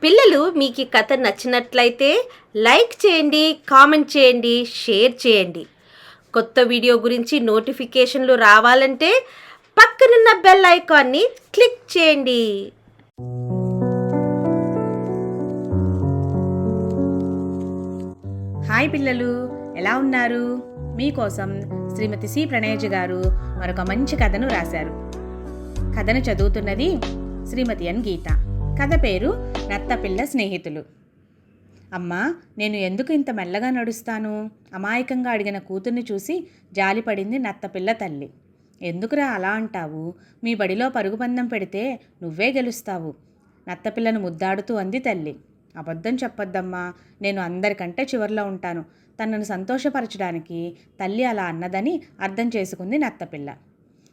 పిల్లలు మీకు ఈ కథ నచ్చినట్లయితే లైక్ చేయండి, కామెంట్ చేయండి, షేర్ చేయండి. కొత్త వీడియో గురించి నోటిఫికేషన్లు రావాలంటే పక్కనున్న బెల్ ఐకాన్ని క్లిక్ చేయండి. హాయ్ పిల్లలు, ఎలా ఉన్నారు? మీకోసం శ్రీమతి సి ప్రణయజ గారు మరొక మంచి కథను రాశారు. కథను చదువుతున్నది శ్రీమతి ఎన్ గీత. కథ పేరు నత్తపిల్ల స్నేహితులు. అమ్మా, నేను ఎందుకు ఇంత మెల్లగా నడుస్తాను? అమాయకంగా అడిగిన కూతుర్ని చూసి జాలిపడింది నత్తపిల్ల తల్లి. ఎందుకురా అలా అంటావు? మీ బడిలో పరుగు పందెం పెడితే నువ్వే గెలుస్తావు. నత్తపిల్లను ముద్దాడుతూ అంది తల్లి. అబద్ధం చెప్పొద్దమ్మా, నేను అందరికంటే చివర్లో ఉంటాను. తనను సంతోషపరచడానికి తల్లి అలా అన్నదని అర్థం చేసుకుంది నత్తపిల్ల.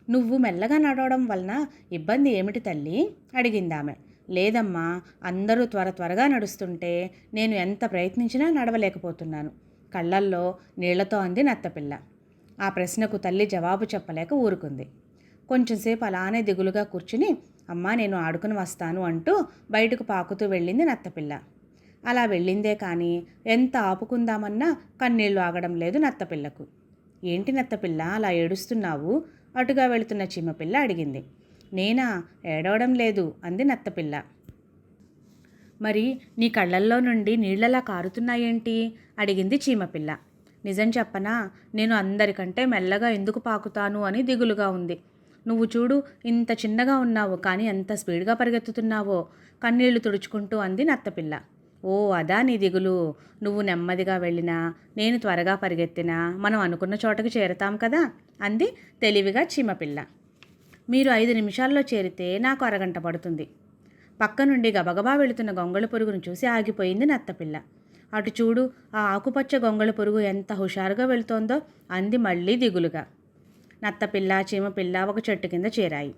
నువ్వు మెల్లగా నడవడం వలన ఇబ్బంది ఏమిటి తల్లి? అడిగిందామె. లేదమ్మా, అందరూ త్వరగా నడుస్తుంటే నేను ఎంత ప్రయత్నించినా నడవలేకపోతున్నాను. కళ్ళల్లో నీళ్లతో అంది నత్తపిల్ల. ఆ ప్రశ్నకు తల్లి జవాబు చెప్పలేక ఊరుకుంది. కొంచెంసేపు అలానే దిగులుగా కూర్చుని, అమ్మా నేను ఆడుకుని వస్తాను అంటూ బయటకు పాకుతూ వెళ్ళింది నత్తపిల్ల. అలా వెళ్ళిందే కానీ ఎంత ఆపుకుందామన్నా కన్నీళ్లు ఆగడం లేదు నత్తపిల్లకు. ఏంటి నత్తపిల్ల అలా ఏడుస్తున్నావు? అటుగా వెళుతున్న చీమపిల్ల అడిగింది. నేనా? ఏడవడం లేదు అంది నత్తపిల్ల. మరి నీ కళ్ళల్లో నుండి నీళ్లలా కారుతున్నాయేంటి? అడిగింది చీమపిల్ల. నిజం చెప్పనా, నేను అందరికంటే మెల్లగా ఎందుకు పాకుతాను అని దిగులుగా ఉంది. నువ్వు చూడు, ఇంత చిన్నగా ఉన్నావు కానీ ఎంత స్పీడ్గా పరిగెత్తుతున్నావో, కన్నీళ్లు తుడుచుకుంటూ అంది నత్తపిల్ల. ఓ అదా నీ దిగులు? నువ్వు నెమ్మదిగా వెళ్ళినా నేను త్వరగా పరిగెత్తినా మనం అనుకున్న చోటకి చేరతాం కదా అంది తెలివిగా చీమపిల్ల. మీరు 5 నిమిషాల్లో చేరితే నాకు అరగంట పడుతుంది. పక్క నుండి గబగబా వెళుతున్న గొంగళ పురుగును చూసి ఆగిపోయింది నత్తపిల్ల. అటు చూడు, ఆ ఆకుపచ్చ గొంగళ పురుగు ఎంత హుషారుగా వెళుతోందో అంది మళ్ళీ దిగులుగా. నత్తపిల్ల చీమపిల్ల ఒక చెట్టు కింద చేరాయి.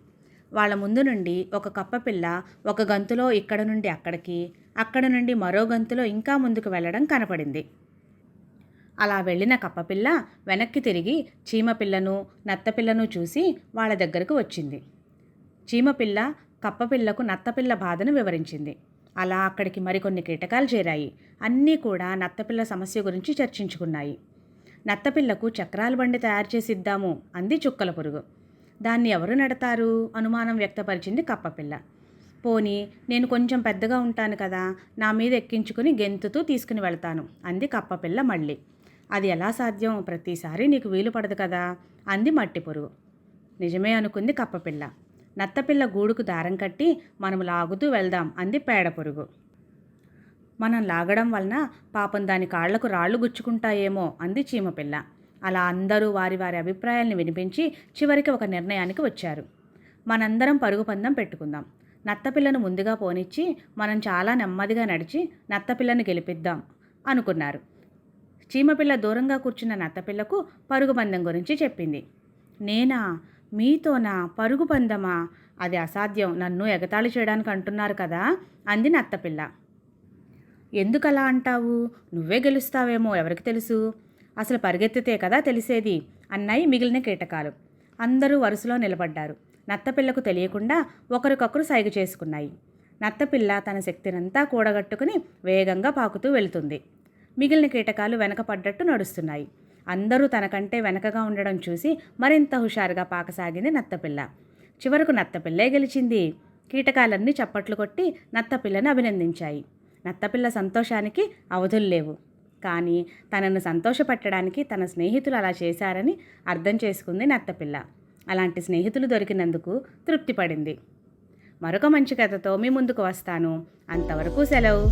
వాళ్ళ ముందు నుండి ఒక కప్పపిల్ల ఒక గంతులో ఇక్కడ నుండి అక్కడికి, అక్కడ నుండి మరో గంతులో ఇంకా ముందుకు వెళ్ళడం కనపడింది. అలా వెళ్ళిన కప్పపిల్ల వెనక్కి తిరిగి చీమపిల్లను నత్తపిల్లను చూసి వాళ్ళ దగ్గరకు వచ్చింది. చీమపిల్ల కప్పపిల్లకు నత్తపిల్ల బాధను వివరించింది. అలా అక్కడికి మరికొన్ని కీటకాలు చేరాయి. అన్నీ కూడా నత్తపిల్ల సమస్య గురించి చర్చించుకున్నాయి. నత్తపిల్లకు చక్రాల బండి తయారు చేసిద్దాము అంది చుక్కల పురుగు. దాన్ని ఎవరు నడతారు? అనుమానం వ్యక్తపరిచింది కప్పపిల్ల. పోనీ నేను కొంచెం పెద్దగా ఉంటాను కదా, నా మీద ఎక్కించుకుని గెంతుతూ తీసుకుని వెళ్తాను అంది కప్పపిల్ల మళ్ళీ. అది ఎలా సాధ్యం? ప్రతిసారి నీకు వీలు పడదు కదా అంది మట్టి పురుగు. నిజమే అనుకుంది కప్పపిల్ల. నత్తపిల్ల గూడుకు దారం కట్టి మనం లాగుతూ వెళ్దాం అంది పేడ పురుగు. మనం లాగడం వలన పాపం దాని కాళ్లకు రాళ్లు గుచ్చుకుంటాయేమో అంది చీమపిల్ల. అలా అందరూ వారి వారి అభిప్రాయాల్ని వినిపించి చివరికి ఒక నిర్ణయానికి వచ్చారు. మనందరం పరుగు పందెం పెట్టుకుందాం. నత్తపిల్లను ముందుగా పోనిచ్చి మనం చాలా నెమ్మదిగా నడిచి నత్తపిల్లను గెలిపిద్దాం అనుకున్నారు. చీమపిల్ల దూరంగా కూర్చున్న నత్తపిల్లకు పరుగు పందెం గురించి చెప్పింది. నేనా? మీతోనా? పరుగు పందెమా? అది అసాధ్యం, నన్ను ఎగతాళి చేయడానికి అంటున్నారు కదా అంది నత్తపిల్ల. ఎందుకలా అంటావు? నువ్వే గెలుస్తావేమో, ఎవరికి తెలుసు? అసలు పరిగెత్తితే కదా తెలిసేది అన్నాయి మిగిలిన కీటకాలు. అందరూ వరుసలో నిలబడ్డారు. నత్తపిల్లకు తెలియకుండా ఒకరికొకరు సైగ చేసుకున్నాయి. నత్తపిల్ల తన శక్తినంతా కూడగట్టుకుని వేగంగా పాకుతూ వెళుతుంది. మిగిలిన కీటకాలు వెనకపడ్డట్టు నడుస్తున్నాయి. అందరూ తనకంటే వెనకగా ఉండడం చూసి మరింత హుషారుగా పాకసాగింది నత్తపిల్ల. చివరకు నత్తపిల్లే గెలిచింది. కీటకాలన్నీ చప్పట్లు కొట్టి నత్తపిల్లను అభినందించాయి. నత్తపిల్ల సంతోషానికి అవధులు లేవు. కానీ తనను సంతోషపెట్టడానికి తన స్నేహితులు అలా చేశారని అర్థం చేసుకుంది నత్తపిల్ల. అలాంటి స్నేహితులు దొరికినందుకు తృప్తిపడింది. మరొక మంచి కథతో మీ ముందుకు వస్తాను. అంతవరకు సెలవు.